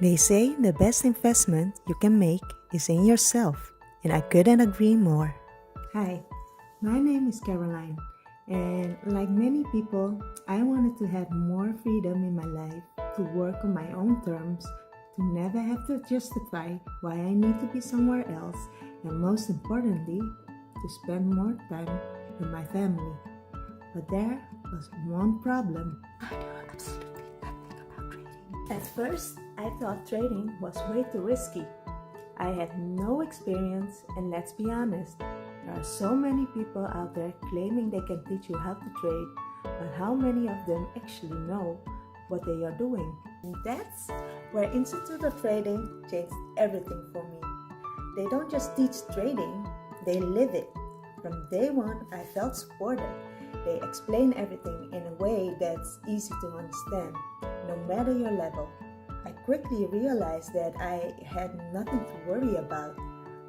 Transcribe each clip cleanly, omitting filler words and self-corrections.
They say the best investment you can make is in yourself, and I couldn't agree more. Hi, my name is Caroline, and like many people, I wanted to have more freedom in my life, to work on my own terms, to never have to justify why I need to be somewhere else, and most importantly, to spend more time with my family. But there was one problem. I knew absolutely nothing about trading. At first, I thought trading was way too risky. I had no experience, and let's be honest, there are so many people out there claiming they can teach you how to trade, but how many of them actually know what they are doing? And that's where Institute of Trading changed everything for me. They don't just teach trading, they live it. From day one, I felt supported. They explain everything in a way that's easy to understand, no matter your level. I quickly realized that I had nothing to worry about.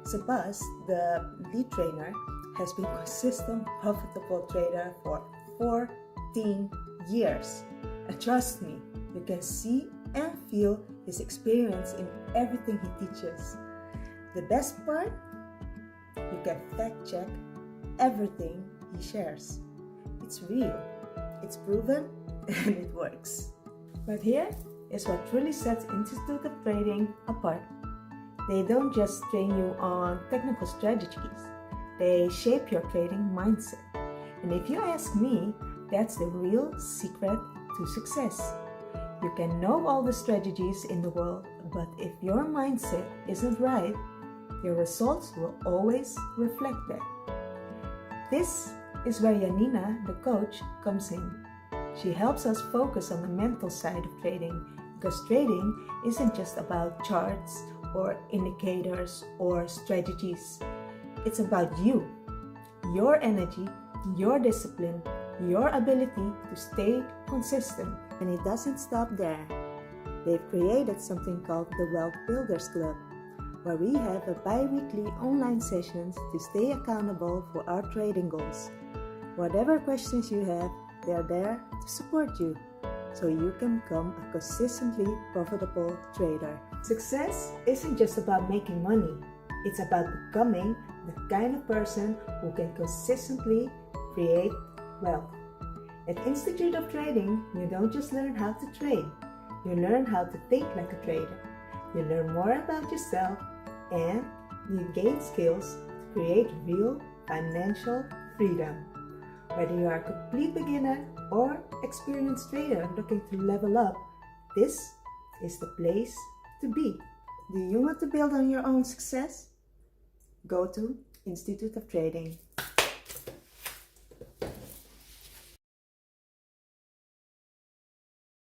Sabas, the lead trainer, has been a consistent, profitable trader for 14 years. And trust me, you can see and feel his experience in everything he teaches. The best part? You can fact check everything he shares. It's real, it's proven, and it works. But here is what truly sets Institute of Trading apart. They don't just train you on technical strategies, they shape your trading mindset. And if you ask me, that's the real secret to success. You can know all the strategies in the world, but if your mindset isn't right, your results will always reflect that. This is where Janina, the coach, comes in. She helps us focus on the mental side of trading, because trading isn't just about charts or indicators or strategies. It's about you, your energy, your discipline, your ability to stay consistent. And it doesn't stop there. They've created something called the Wealth Builders Club, where we have a bi-weekly online sessions to stay accountable for our trading goals. Whatever questions you have, they're there to support you, so you can become a consistently profitable trader. Success isn't just about making money. It's about becoming the kind of person who can consistently create wealth. At Institute of Trading, you don't just learn how to trade. You learn how to think like a trader. You learn more about yourself, and you gain skills to create real financial freedom. Whether you are a complete beginner or experienced trader looking to level up, this is the place to be. Do you want to build on your own success? Go to Institute of Trading.